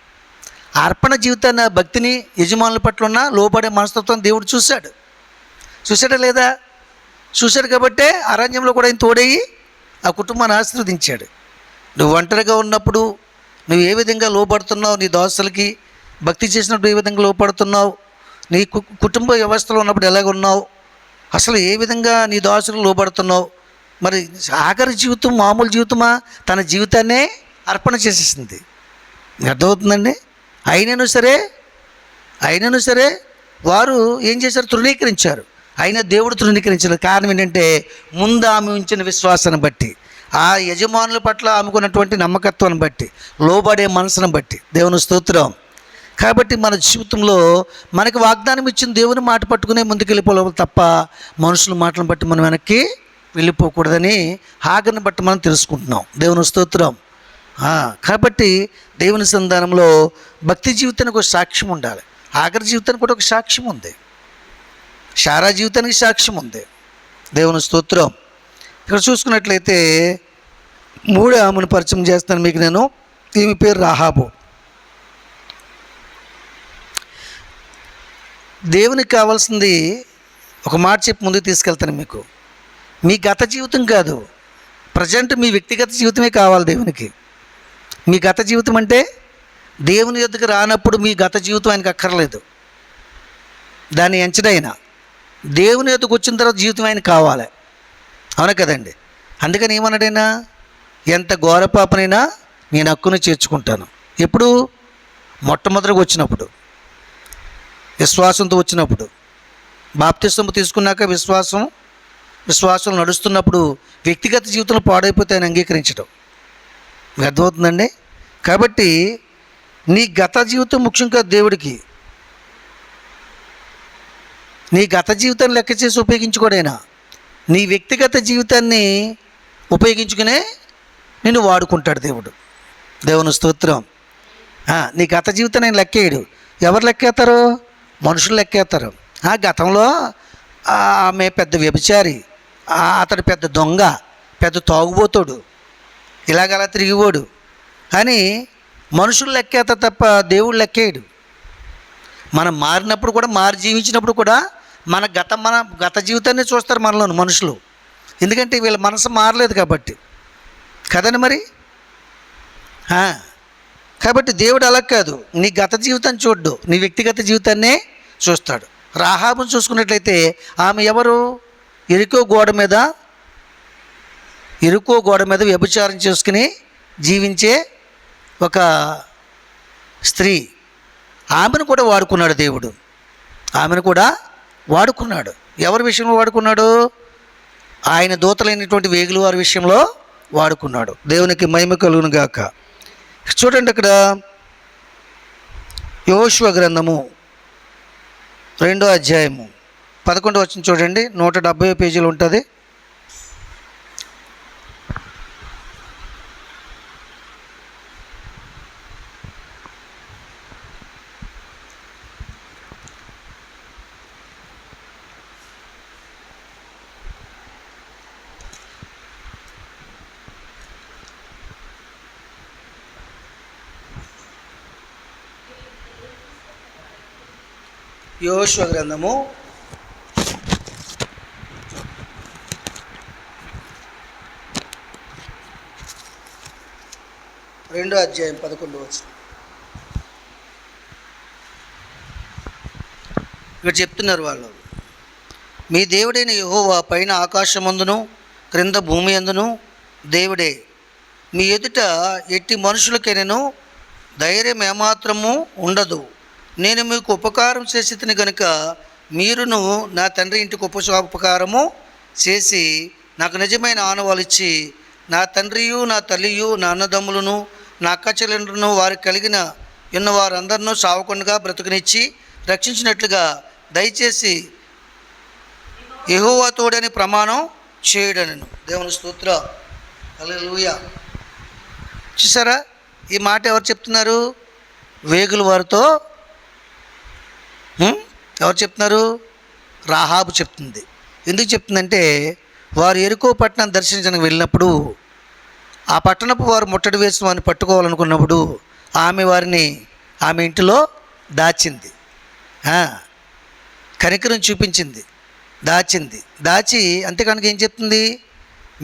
అర్పణ జీవితాన్ని, భక్తిని, యజమానుల పట్ల ఉన్న లోబడే మనస్తత్వం దేవుడు చూశాడా లేదా? చూశాడు. కాబట్టే అరణ్యంలో కూడా ఆయన తోడయ్యి ఆ కుటుంబాన్ని ఆశీర్వదించాడు. నువ్వు ఒంటరిగా ఉన్నప్పుడు నువ్వు ఏ విధంగా లోపడుతున్నావు, నీ దోస్తులకి భక్తి చేసినప్పుడు ఏ విధంగా లోపడుతున్నావు, నీ కుటుంబ వ్యవస్థలో ఉన్నప్పుడు ఎలాగున్నావు, అసలు ఏ విధంగా నీ దోస్తులకు లోపడుతున్నావు. మరి ఆఖరి జీవితం మామూలు జీవితమా? తన జీవితాన్నే అర్పణ చేసేసింది. అర్థమవుతుందండి. అయినను సరే వారు ఏం చేశారు? తృణీకరించారు. అయినా దేవుడు తృణీకరించలేదు. కారణం ఏంటంటే, ముందు ఆమె ఉంచిన విశ్వాసాన్ని బట్టి, ఆ యజమానుల పట్ల ఆమెకున్నటువంటి నమ్మకత్వాన్ని బట్టి, లోబడే మనసును బట్టి. దేవుని స్తోత్రం. కాబట్టి మన జీవితంలో మనకి వాగ్దానం ఇచ్చిన దేవుని మాట పట్టుకునే ముందుకెళ్ళిపోవాలి తప్ప మనుషుల మాటలను బట్టి మనం వెనక్కి వెళ్ళిపోకూడదని హాగర్ని బట్టి మనం తెలుసుకుంటున్నాం. దేవుని స్తోత్రం. కాబట్టి దేవుని సంధానంలో భక్తి జీవితానికి ఒక సాక్ష్యం ఉండాలి. హాగర్ జీవితానికి కూడా ఒక సాక్ష్యం ఉంది. శారా జీవితానికి సాక్ష్యం ఉంది. దేవుని స్తోత్రం. ఇక్కడ చూసుకున్నట్లయితే మూడో ఆమెను పరిచయం చేస్తాను మీకు నేను. ఈమె పేరు రాహాబు. దేవునికి కావాల్సింది ఒక మాట చెప్పి ముందుకు తీసుకెళ్తాను మీకు. మీ గత జీవితం కాదు, ప్రజెంట్ మీ వ్యక్తిగత జీవితమే కావాలి దేవునికి. మీ గత జీవితం అంటే దేవుని యొద్దకు రానప్పుడు మీ గత జీవితం ఆయనకు అక్కర్లేదు. దాన్ని ఎంచడైనా దేవుని యొద్దకు వచ్చిన తర్వాత జీవితం ఆయన కావాలి. అవునా కదండి. అందుకని ఏమన్నాడైనా, ఎంత ఘోర పాపనైనా నేను హక్కును చేర్చుకుంటాను. ఎప్పుడు? మొట్టమొదటిగా వచ్చినప్పుడు, విశ్వాసంతో వచ్చినప్పుడు. బాప్తిస్మం తీసుకున్నాక విశ్వాసం నడుస్తున్నప్పుడు వ్యక్తిగత జీవితంలో పాడైపోతే ఆయన అంగీకరించడం. మీకు అర్థమవుతుందండి? కాబట్టి నీ గత జీవితం ముఖ్యం కాదు దేవుడికి. నీ గత జీవితాన్ని లెక్క చేసి ఉపయోగించుకోడైనా నీ వ్యక్తిగత జీవితాన్ని ఉపయోగించుకునే నిన్ను వాడుకుంటాడు దేవుడు. దేవుని స్తోత్రం. నీ గత జీవితాన్ని ఆయన లెక్కేయడు. ఎవరు లెక్కేస్తారు? మనుషులు లెక్కేస్తారు. గతంలో ఆమె పెద్ద వ్యభిచారి, అతడు పెద్ద దొంగ, పెద్ద తాగుబోతాడు, ఇలాగలా తిరిగిపోడు అని మనుషులు లెక్కేస్తారు తప్ప దేవుడు లెక్కేయడు. మనం మారినప్పుడు కూడా, మారి జీవించినప్పుడు కూడా మన గత జీవితాన్ని చూస్తారు మనలోని మనుషులు. ఎందుకంటే వీళ్ళ మనసు మారలేదు కాబట్టి కదండి మరి. కాబట్టి దేవుడు అలా కాదు, నీ గత జీవితాన్ని చూడ్డు, నీ వ్యక్తిగత జీవితాన్నే చూస్తాడు. రాహాబును చూసుకున్నట్లయితే ఆమె ఎవరు? ఎరుకో గోడ మీద వ్యభిచారం చేసుకుని జీవించే ఒక స్త్రీ. ఆమెను కూడా వాడుకున్నాడు దేవుడు. ఆమెను కూడా వాడుకున్నాడు. ఎవరి విషయంలో వాడుకున్నాడు? ఆయన దూతలైనటువంటి వేగుల వారి విషయంలో వాడుకున్నాడు. దేవునికి మహిమ కలుగును గాక. చూడండి, అక్కడ యోషువ గ్రంథము 2వ అధ్యాయము 11వ వచనం చూడండి. 170 పేజీలు ఉంటుంది. యోషువ గ్రంథము 2వ అధ్యాయం 11వ వచనం. ఇక్కడ చెప్తున్నారు వాళ్ళు, మీ దేవుడైన యెహోవా పైన ఆకాశమందును క్రింద భూమి అందును దేవుడే. మీ ఎదుట ఎట్టి మనుషులకైనను ధైర్యం ఏమాత్రము ఉండదు. నేను మీకు ఉపకారం చేసి కనుక మీరును నా తండ్రి ఇంటికి ఉపకారము చేసి నాకు నిజమైన ఆనవాళ్ళు ఇచ్చి నా తండ్రియు నా తల్లియు నా అన్నదమ్ములను నా అక్క చెల్లెండ్రును వారికి కలిగిన ఉన్న వారందరినూ సావకుండా బ్రతుకునిచ్చి రక్షించినట్లుగా దయచేసి యెహోవా తోడని ప్రమాణం చేయడను. దేవుని స్తోత్రం. హల్లెలూయా. చూసారా, ఈ మాట ఎవరు చెప్తున్నారు? వేగుల వారితో ఎవరు చెప్తున్నారు? రాహాబు చెప్తుంది. ఎందుకు చెప్తుందంటే, వారు ఎరుకో పట్టణం దర్శించడానికి వెళ్ళినప్పుడు ఆ పట్టణపు వారు ముట్టడి వేసి వారిని పట్టుకోవాలనుకున్నప్పుడు ఆమె ఇంటిలో దాచింది. కనికరం చూపించింది, దాచి అంతేకానికి ఏం చెప్తుంది?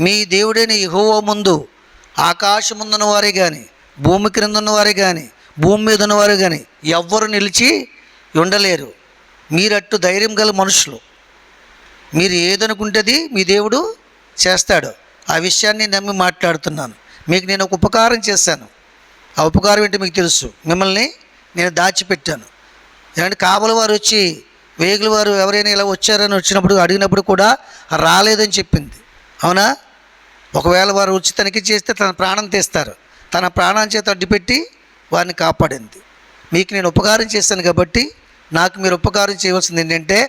మీ దేవుడైన యెహోవా ముందు ఆకాశముందున్న వారే కానీ, భూమి క్రింద ఉన్నవారే కానీ, భూమి మీద ఉన్నవారే కానీ ఎవ్వరు నిలిచి ఉండలేరు. మీరట్టు ధైర్యం గల మనుషులు. మీరు ఏదనుకుంటుంది మీ దేవుడు చేస్తాడు. ఆ విషయాన్ని నమ్మి మాట్లాడుతున్నాను. మీకు నేను ఒక ఉపకారం చేశాను. ఆ ఉపకారం ఏంటి మీకు తెలుసు. మిమ్మల్ని నేను దాచిపెట్టాను. ఎందుకంటే కావలి వారు వచ్చి, వేగుల వారు ఎవరైనా ఇలా వచ్చారని వచ్చినప్పుడు అడిగినప్పుడు కూడా రాలేదని చెప్పింది. అవునా? ఒకవేళ వారు వచ్చి తనిఖీ చేస్తే తన ప్రాణం తీస్తారు. తన ప్రాణం చేత అడ్డుపెట్టి వారిని కాపాడింది. మీకు నేను ఉపకారం చేశాను కాబట్టి నాకు మీరు ఉపకారం చేయవలసింది ఏంటంటే,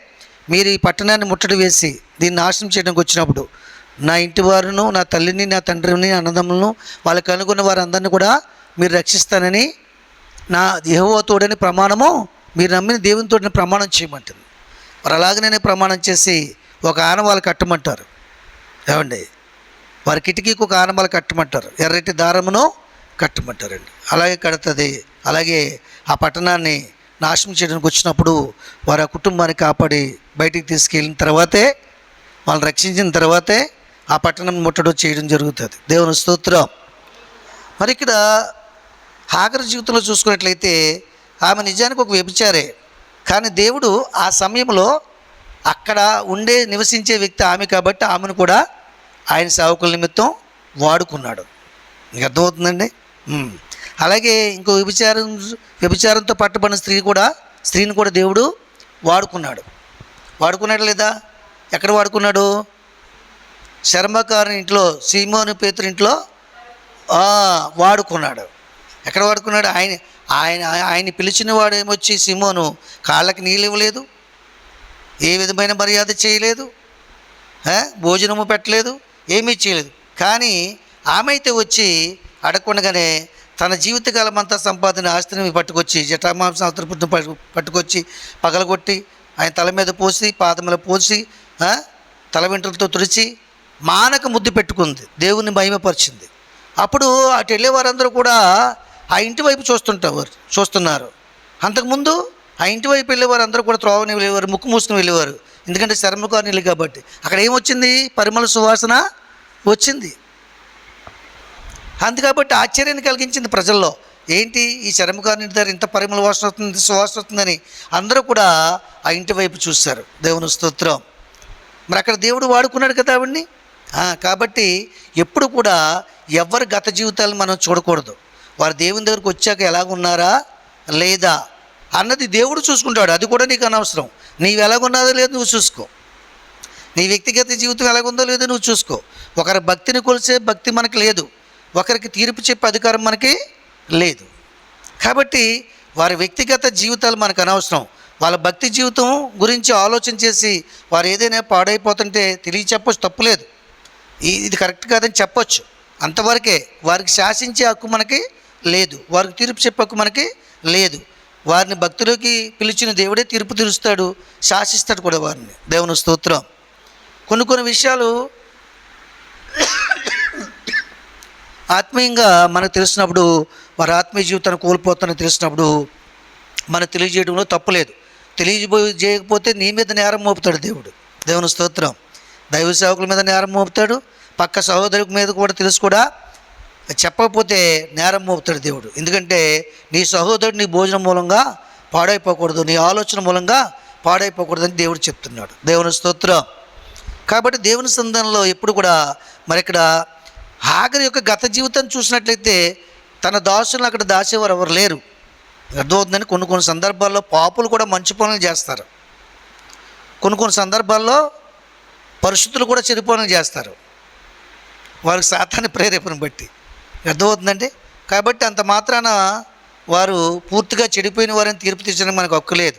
మీరు ఈ పట్టణాన్ని ముట్టడి వేసి దీన్ని నాశనం చేయడానికి వచ్చినప్పుడు నా ఇంటి వారును, నా తల్లిని, నా తండ్రిని, అన్నదమ్ములను, వాళ్ళకి కనుగొన్న వారందరినీ కూడా మీరు రక్షిస్తానని నా యెహోవా తోడని ప్రమాణము, మీరు నమ్మిన దేవుని తోడని ప్రమాణం చేయమంటుంది. వారు అలాగనే ప్రమాణం చేసి ఒక ఆనవాళ్ళు కట్టమంటారు. ఏమండి, వారి కిటికీకి ఒక ఆనవాళ్ళు కట్టమంటారు, ఎర్రటి దారమును కట్టమంటారండి. అలాగే కడుతుంది. అలాగే ఆ పట్టణాన్ని నాశనం చేయడానికి వచ్చినప్పుడు వారు ఆ కుటుంబాన్ని కాపాడి బయటికి తీసుకెళ్ళిన తర్వాతే, వాళ్ళని రక్షించిన తర్వాతే ఆ పట్టణం ముట్టడి చేయడం జరుగుతుంది. దేవుని స్తోత్రం. మరి ఇక్కడ హాగరు జీవితంలో చూసుకున్నట్లయితే ఆమె నిజానికి ఒక వ్యభిచారే. కానీ దేవుడు ఆ సమయంలో అక్కడ నివసించే వ్యక్తి ఆమె కాబట్టి ఆమెను కూడా ఆయన సేవకుల నిమిత్తం వాడుకున్నాడు. మీకు అర్థమవుతుందండి? అలాగే ఇంకో వ్యభిచారంతో పట్టబడిన స్త్రీని కూడా దేవుడు వాడుకున్నాడు లేదా? ఎక్కడ వాడుకున్నాడు? శర్మకారుని ఇంట్లో, సీమోను పేతురు ఇంట్లో వాడుకున్నాడు. ఎక్కడ వాడుకున్నాడు? ఆయన ఆయన ఆయన పిలిచిన వాడు ఏమొచ్చి సిమోను కాళ్ళకి నీళ్ళు ఇవ్వలేదు, ఏ విధమైన మర్యాద చేయలేదు, భోజనము పెట్టలేదు, ఏమీ చేయలేదు. కానీ ఆమె అయితే వచ్చి అడగకుండానే తన జీవితకాలం అంతా సంపాదన ఆస్తిని పట్టుకొచ్చి జటామాంసం అవతరపుట్టిన పట్టుకొచ్చి పగలగొట్టి ఆయన తల మీద పోసి పాదముల పోసి తల వెంట్రులతో తుడిచి మానక ముద్దు పెట్టుకుంది, దేవుని మహిమపరిచింది. అప్పుడు అటు వెళ్ళే వారందరూ కూడా ఆ ఇంటి వైపు చూస్తున్నారు. అంతకుముందు ఆ ఇంటి వైపు వెళ్ళేవారు అందరూ కూడా త్రోవని వెళ్ళేవారు, ముక్కు మూసుకుని వెళ్ళేవారు. ఎందుకంటే శర్మకారు నీళ్ళు కాబట్టి. అక్కడ ఏమొచ్చింది? పరిమళ సువాసన వచ్చింది. అందుకాబట్టి ఆశ్చర్యాన్ని కలిగించింది ప్రజల్లో. ఏంటి ఈ చర్మకారు నీటి దగ్గర ఇంత పరిమళ వాసన వస్తుంది, సువాసన వస్తుందని అందరూ కూడా ఆ ఇంటి వైపు చూశారు. దేవుని స్తోత్రం. మరి అక్కడ దేవుడు వాడుకున్నాడు కదా ఆవిడ్ని. కాబట్టి ఎప్పుడు కూడా ఎవరి గత జీవితాలను మనం చూడకూడదు. వారు దేవుని దగ్గరికి వచ్చాక ఎలాగున్నారా లేదా అన్నది దేవుడు చూసుకుంటాడు. అది కూడా నీకు అనవసరం. నీవు ఎలాగున్నాదో లేదో నువ్వు చూసుకో. నీ వ్యక్తిగత జీవితం ఎలాగుందో లేదో నువ్వు చూసుకో. ఒకరి భక్తిని కొలిసే భక్తి మనకు లేదు, ఒకరికి తీర్పు చెప్పే అధికారం మనకి లేదు. కాబట్టి వారి వ్యక్తిగత జీవితాలు మనకు అనవసరం. వాళ్ళ భక్తి జీవితం గురించి ఆలోచన చేసి వారు ఏదైనా పాడైపోతుంటే తెలియచెప్పచ్చు, తప్పులేదు. ఇది కరెక్ట్ కాదని చెప్పొచ్చు, అంతవరకే. వారికి శాసించే హక్కు మనకి లేదు, వారికి తీర్పు చెప్పే హక్కు మనకి లేదు. వారిని భక్తులకి పిలిచిన దేవుడే తీర్పు తీరుస్తాడు, శాసిస్తాడు కూడా వారిని. దేవుని స్తోత్రం. కొన్ని విషయాలు ఆత్మీయంగా మనకు తెలిసినప్పుడు, వారి ఆత్మీయ జీవితాన్ని కోల్పోతానని తెలిసినప్పుడు మనకు తెలియజేయడంలో తప్పులేదు. తెలియజేయకపోతే నీ మీద నేరం మోపుతాడు దేవుడు. దేవుని స్తోత్రం. దైవ సేవకుల మీద నేరం మోపుతాడు, పక్క సహోదరుల మీద కూడా తెలుసు కూడా చెప్పకపోతే నేరం మోపుతాడు దేవుడు. ఎందుకంటే నీ సహోదరుడు నీ భోజనం మూలంగా పాడైపోకూడదు, నీ ఆలోచన మూలంగా పాడైపోకూడదని దేవుడు చెప్తున్నాడు. దేవుని స్తోత్రం. కాబట్టి దేవుని సంధానంలో ఎప్పుడు కూడా మరి ఇక్కడ హాగరు యొక్క గత జీవితాన్ని చూసినట్లయితే తన దాసులను అక్కడ దాచేవారు ఎవరు లేరు. అర్థమవుతుందని కొన్ని సందర్భాల్లో పాపులు కూడా మంచి పనులు చేస్తారు, కొన్ని సందర్భాల్లో పరిశుద్ధులు కూడా చెడు పనులు చేస్తారు, వారికి సాతాను ప్రేరేపణ బట్టి. అర్థమవుతుందండి. కాబట్టి అంత మాత్రాన వారు పూర్తిగా చెడిపోయిన వారిని తీర్పు తీర్చడానికి మనకు హక్కు లేదు.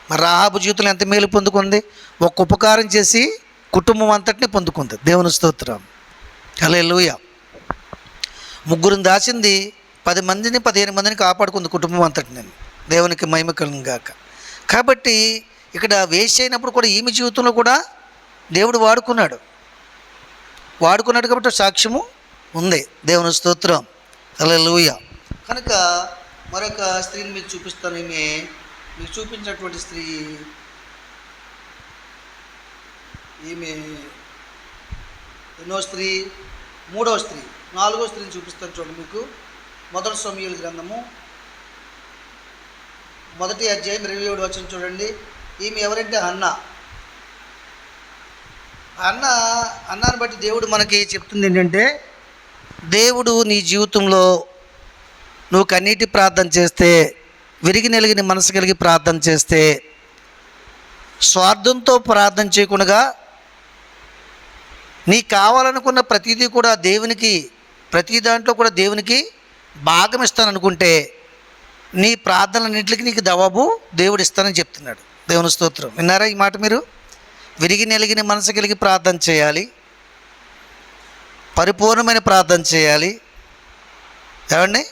మరి రాహాబు జీవితంలో ఎంత మేలు పొందుకుంది? ఒక ఉపకారం చేసి కుటుంబం అంతటిని పొందుకుంది. దేవుని స్తోత్రం. హల్లెలూయా. ముగ్గురిని దాచింది 10 మందిని 15 మందిని కాపాడుకుంది కుటుంబం అంతటిని. దేవునికి మహిమ కలుగును గాక. కాబట్టి ఇక్కడ వేస్ట్ అయినప్పుడు కూడా ఈమె జీవితంలో కూడా దేవుడు వాడుకున్నాడు కాబట్టి సాక్ష్యము ఉంది. దేవుని స్తోత్రం. హల్లెలూయా. కనుక మరొక స్త్రీని మీకు చూపిస్తాను. ఈమె మీకు చూపించినటువంటి స్త్రీ ఈమె ఎన్నో స్త్రీ? 3వ స్త్రీ. 4వ స్త్రీని చూపిస్తాను చూడండి మీకు. మొదటి సమూయేలు గ్రంథము 1వ అధ్యాయం 27వ వచనం చూడండి. ఈమె ఎవరంటే అన్నాను బట్టి దేవుడు మనకి చెప్తుంది ఏంటంటే, దేవుడు నీ జీవితంలో నువ్వు కన్నీటి ప్రార్థన చేస్తే, విరిగి నెలిగిన మనసు కలిగి ప్రార్థన చేస్తే, స్వార్థంతో ప్రార్థన చేయకుండా నీకు కావాలనుకున్న ప్రతిదీ కూడా దేవునికి, ప్రతి దాంట్లో కూడా దేవునికి భాగం ఇస్తాననుకుంటే నీ ప్రార్థనలన్నింటికి నీకు జవాబు దేవుడు ఇస్తానని చెప్తున్నాడు. దేవుని స్తోత్రం. విన్నారా ఈ మాట మీరు? విరిగి నెలిగిన మనసు కలిగి ప్రార్థన చేయాలి, పరిపూర్ణమైన ప్రార్థన చేయాలి. ఏమండి?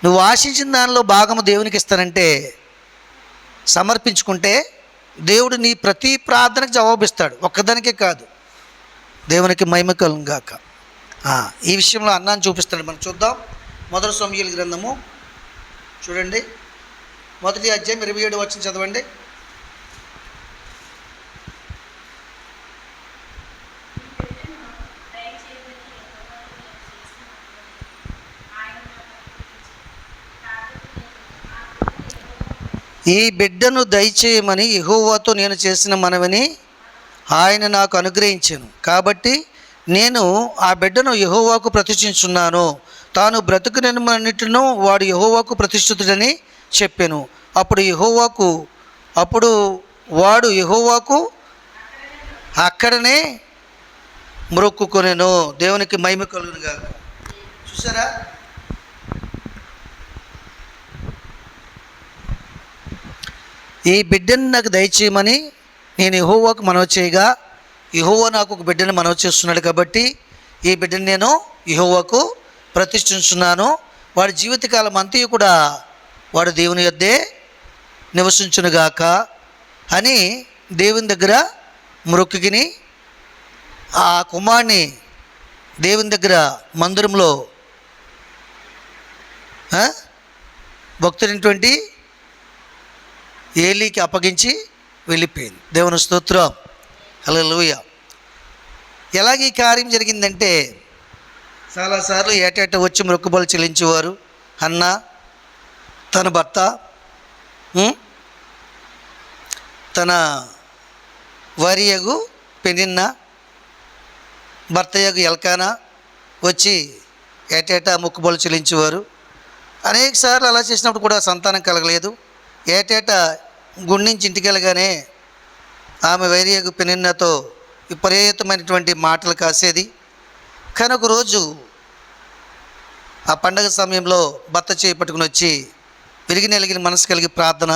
నువ్వు ఆశించిన దానిలో భాగము దేవునికి ఇస్తానంటే, సమర్పించుకుంటే దేవుడు నీ ప్రతి ప్రార్థనకు జవాబిస్తాడు, ఒక్కదానికే కాదు. దేవునికి మహిమ కలుగును గాక. ఈ విషయంలో అన్నాన్ని చూపిస్తాడు. మనం చూద్దాం. మొదటి సమూయేలు గ్రంథము చూడండి, 1వ అధ్యాయం 27వ వచనం చదవండి. ఈ బిడ్డను దయచేయమని యెహోవాతో నేను చేసిన మనవిని ఆయన నాకు అనుగ్రహించాను, కాబట్టి నేను ఆ బిడ్డను యెహోవాకు ప్రతిష్ఠించున్నాను. తాను బ్రతుకునన్నిటిను వాడు యెహోవాకు ప్రతిష్ఠితుడని చెప్పాను. అప్పుడు వాడు యెహోవాకు అక్కడనే మ్రొక్కుకొనెను. దేవునికి మహిమ కలుగును గాక. చూసారా? ఈ బిడ్డను నాకు దయచేయమని నేను యెహోవాకు మనవి చేయగా, యెహోవా నాకు ఒక బిడ్డను మనవి చేస్తున్నాడు కాబట్టి ఈ బిడ్డను నేను యెహోవాకు ప్రతిష్ఠించున్నాను. వాడి జీవితకాలం అంతయు కూడా వాడు దేవుని యొద్దే నివసించునుగాక అని దేవుని దగ్గర మొక్కుకుని ఆ కుమారుని దేవుని దగ్గర మందిరంలో భక్తుడైనటువంటి ఏలీకి అప్పగించి వెళ్ళిపోయింది. దేవుని స్తోత్రం, హల్లెలూయా. ఎలాగ ఈ కార్యం జరిగిందంటే, చాలాసార్లు ఏటేట వచ్చి మొక్కుబడులు చెల్లించేవారు. అన్న, తన భర్త, తన భార్యగు పెనిన్న, భర్తయగు ఎల్కానా వచ్చి ఏటేటా మొక్కుబడులు చెల్లించేవారు. అనేక సార్లు అలా చేసినప్పుడు కూడా సంతానం కలగలేదు. ఏటేటా గుడి నుంచి ఇంటికి వెళ్ళగానే ఆమె వైరియగు పెనిన్నతో విపరీతమైనటువంటి మాటలు కాసేది. కానీ ఒకరోజు ఆ పండగ సమయంలో భర్త చేపట్టుకుని వచ్చి విరిగి నెలిగిన మనసు కలిగి ప్రార్థన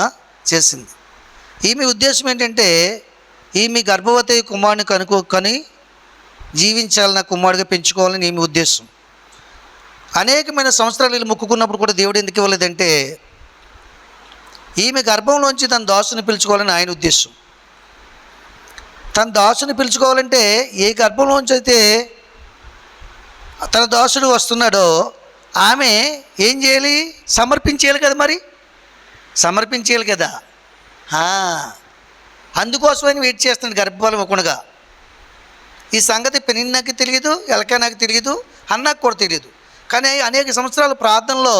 చేసింది. ఈమె ఉద్దేశం ఏంటంటే, ఈమె గర్భవతి కుమారుని కనుక్కొని జీవించాలన్న కుమారుడిగా పెంచుకోవాలని ఈమె ఉద్దేశం. అనేకమైన సంవత్సరాలు వీళ్ళు మొక్కుకున్నప్పుడు కూడా దేవుడు ఎందుకు ఇవ్వలేదంటే, ఈమె గర్భంలోంచి తన దాసుని పిలుచుకోవాలని ఆయన ఉద్దేశం. తన దాసుని పిలుచుకోవాలంటే ఏ గర్భంలోంచి అయితే తన దాసుడు వస్తున్నాడో ఆమె ఏం చేయాలి? సమర్పించేయాలి కదా, మరి సమర్పించేయాలి కదా. అందుకోసమని వెయిట్ చేస్తున్నాడు గర్భఫలం ఇవ్వకుండా. ఈ సంగతి పెనిన్నాకి తెలియదు, ఎల్కానాకి తెలియదు, అన్నాకు కూడా తెలియదు. కానీ అనేక సంవత్సరాల ప్రార్థనలో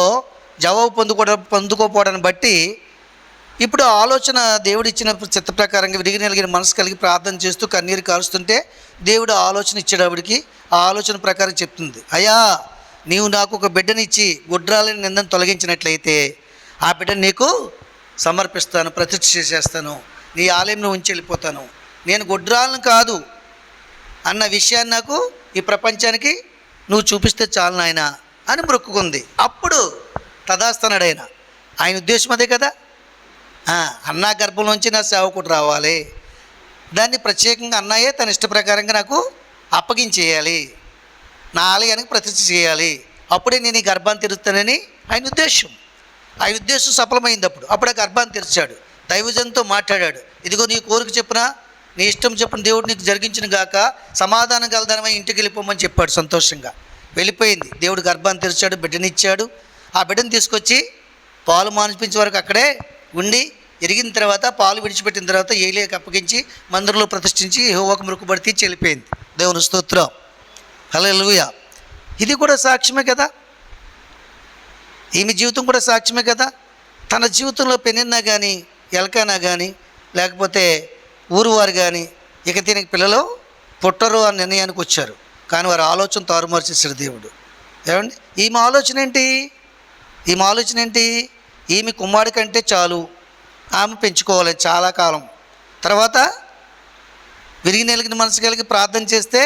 జవాబు పొందుకోపోవడాన్ని బట్టి ఇప్పుడు ఆలోచన దేవుడు ఇచ్చిన చిత్త ప్రకారంగా విరిగి నలిగిన మనసు కలిగి ప్రార్థన చేస్తూ కన్నీరు కారుస్తుంటే దేవుడు ఆలోచన ఇచ్చాడు. ఆవిడికి ఆ ఆలోచన ప్రకారం చెప్తుంది, అయ్యా నీవు నాకు ఒక బిడ్డనిచ్చి గుడ్రాలని నిందను తొలగించినట్లయితే ఆ బిడ్డను నీకు సమర్పిస్తాను, ప్రతిష్ఠ చేసేస్తాను, నీ ఆలయంలో ఉంచి వెళ్ళిపోతాను. నేను గుడ్రాలను కాదు అన్న విషయాన్ని నాకు ఈ ప్రపంచానికి నువ్వు చూపిస్తే చాలు నాయన అని మొక్కుకుంది. అప్పుడు తదాస్తనాడు ఆయన. ఆయన ఉద్దేశం అదే కదా, అన్నా గర్భంలోంచి నా సేవకుడు రావాలి, దాన్ని ప్రత్యేకంగా అన్నయ్యే తన ఇష్ట ప్రకారంగా నాకు అప్పగించేయాలి, నా ఆలయానికి ప్రతిష్ఠ చేయాలి, అప్పుడే నేను ఈ గర్భాన్ని తెరుస్తానని ఆయన ఉద్దేశం. ఆయన ఉద్దేశం సఫలమైంది. అప్పుడు ఆ గర్భాన్ని తెరిచాడు. దైవజనంతో మాట్లాడాడు, ఇదిగో నీ కోరిక చెప్పిన, నీ ఇష్టం చెప్పిన దేవుడు నీకు జరిగించిన గాక, సమాధానం గలదనమై ఇంటికి వెళ్ళిపోమని చెప్పాడు. సంతోషంగా వెళ్ళిపోయింది. దేవుడు గర్భాన్ని తెరిచాడు, బిడ్డనిచ్చాడు. ఆ బిడ్డను తీసుకొచ్చి పాలు మానిపించే వరకు అక్కడే ఉండి ఎరిగిన తర్వాత పాలు విడిచిపెట్టిన తర్వాత ఏలియాకి అప్పగించి మందిరంలో ప్రతిష్ఠించి యెహోవాకు మొక్కుబడి తీర్చి వెళ్ళిపోయింది. దేవుని స్తోత్రం, హల్లెలూయా. ఇది కూడా సాక్ష్యమే కదా, ఈమె జీవితం కూడా సాక్ష్యమే కదా. తన జీవితంలో పెనిన్నా కానీ, ఎల్కానా కానీ, లేకపోతే ఊరు వారు కానీ ఇక దీనికి పిల్లలు పుట్టరు అని నిర్ణయానికి వచ్చారు. కానీ వారి ఆలోచన తారుమారు చేశాడు దేవుడు. ఏమండి, ఈమె ఆలోచన ఏంటి? ఈమె కుమారుడి కంటే చాలు, ఆమె పెంచుకోవాలి చాలా కాలం. తర్వాత విరిగి నెలిగిన మనసు కలిగి ప్రార్థన చేస్తే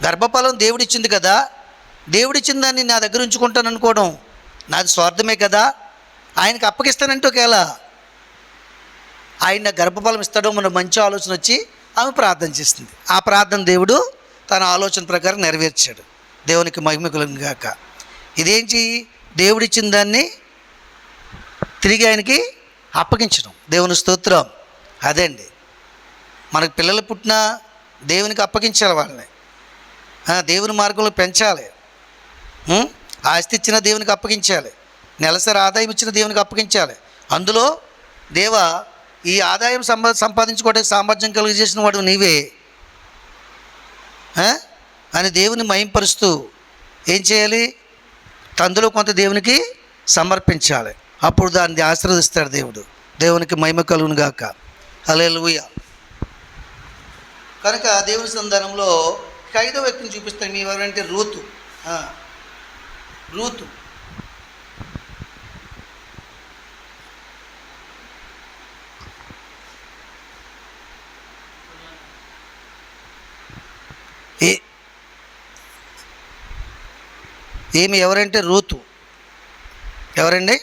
గర్భఫలం దేవుడిచ్చింది కదా, దేవుడిచ్చిన దాన్ని నా దగ్గర ఉంచుకుంటాను అనుకోవడం నాది స్వార్థమే కదా. ఆయనకు అప్పగిస్తానంటే ఒకవేళ ఆయన గర్భఫలం ఇస్తాడో మన మంచి ఆలోచన వచ్చి ఆమె ప్రార్థన చేస్తుంది. ఆ ప్రార్థన దేవుడు తన ఆలోచన ప్రకారం నెరవేర్చాడు. దేవునికి మహిమ కలుగును గాక. ఇదేంటి? దేవుడిచ్చిన దాన్ని తిరిగి ఆయనకి అప్పగించడం. దేవుని స్తోత్రం. అదే అండి, మనకు పిల్లలు పుట్టినా దేవునికి అప్పగించాలి, వాళ్ళని దేవుని మార్గంలో పెంచాలి. ఆస్తి ఇచ్చిన దేవునికి అప్పగించాలి, నెలసరి ఆదాయం ఇచ్చిన దేవునికి అప్పగించాలి. అందులో దేవా ఈ ఆదాయం సంపాదించుకోవడానికి సామర్థ్యం కలిగజేసిన వాడు నీవే అని దేవుని మహింపరుస్తూ ఏం చేయాలి? అందులో కొంత దేవునికి సమర్పించాలి. అప్పుడు దాన్ని ఆశీర్వదిస్తాడు దేవుడు. దేవునికి మహిమ కలుగును గాక. హల్లెలూయా. కనుక దేవుని సంధానంలో 5వ వ్యక్తిని చూపిస్తాను. మీ ఎవరంటే రూతు. రూతు ఈమె ఎవరంటే రూతు. ఎవరండి?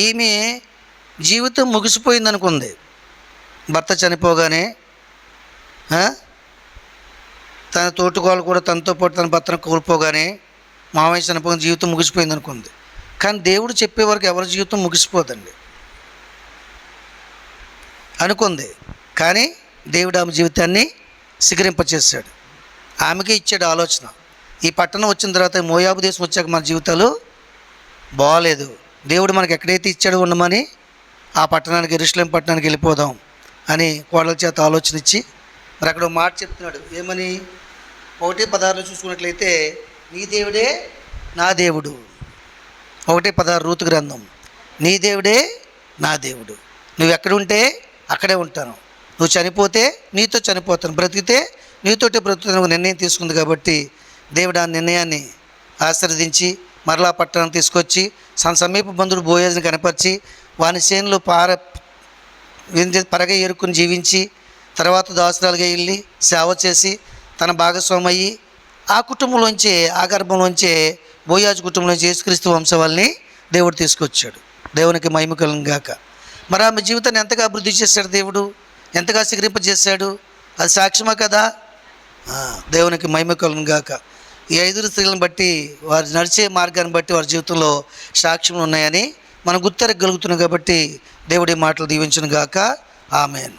ఈమె జీవితం ముగిసిపోయింది అనుకుంది. భర్త చనిపోగానే తన తోటికోళ్ళు కూడా తనతో పాటు తన భర్తను కోల్పోగానే, మామయ్య చనిపోయిన జీవితం ముగిసిపోయింది అనుకుంది. కానీ దేవుడు చెప్పే వరకు ఎవరి జీవితం ముగిసిపోదండి అనుకుంది. కానీ దేవుడు ఆమె జీవితాన్ని శిఖరింపచేశాడు. ఆమెకి ఇచ్చాడు ఆలోచన. ఈ పట్టణం వచ్చిన తర్వాత, మోయాబు దేశం వచ్చాక మన జీవితాలు బాగాలేదు, దేవుడు మనకి ఎక్కడైతే ఇచ్చాడో ఉండమని ఆ పట్టణానికి, యెరూషలేము పట్టణానికి వెళ్ళిపోదాం అని కోడల చేత ఆలోచన ఇచ్చి, మరి అక్కడ మాట చెప్తున్నాడు. ఏమని? 1:16 చూసుకున్నట్లయితే, నీ దేవుడే నా దేవుడు. 1:16 రూతు గ్రంథం. నీ దేవుడే నా దేవుడు. నువ్వు ఎక్కడుంటే అక్కడే ఉంటాను. నువ్వు చనిపోతే నీతో చనిపోతాను, బ్రతికితే నీతోటే బ్రతుకుతాను నిర్ణయం తీసుకుంది. కాబట్టి దేవుడు ఆ నిర్ణయాన్ని ఆశీర్వదించి మరలా పట్టణాన్ని తీసుకొచ్చి సమీప బంధువుడు బోయజుని కనపరిచి వాని చేనులో పరగ ఏరుకుని జీవించి, తర్వాత దాసురాలుగా వెళ్ళి సేవ చేసి తన భాగస్వామి అయ్యి, ఆ కుటుంబంలోంచే, ఆ గర్భంలోంచే, బోయాజు కుటుంబంలోంచి యేసుక్రీస్తు వంశవాళ్ళని దేవుడు తీసుకొచ్చాడు. దేవునికి మహిమ కలుగును గాక. మరి ఆమె జీవితాన్ని ఎంతగా అభివృద్ధి చేశాడు దేవుడు, ఎంతగా శిఖరింపజేశాడు. అది సాక్ష్యమా కదా? దేవునికి మహిమ కలుగును గాక. ఈ 5 స్త్రీలను బట్టి, వారు నడిచే మార్గాన్ని బట్టి వారి జీవితంలో సాక్ష్యములు ఉన్నాయని మనం గుర్తెరగలుగుతున్నాం. కాబట్టి దేవుడి మాటలు దీవించును గాక. ఆమేన్.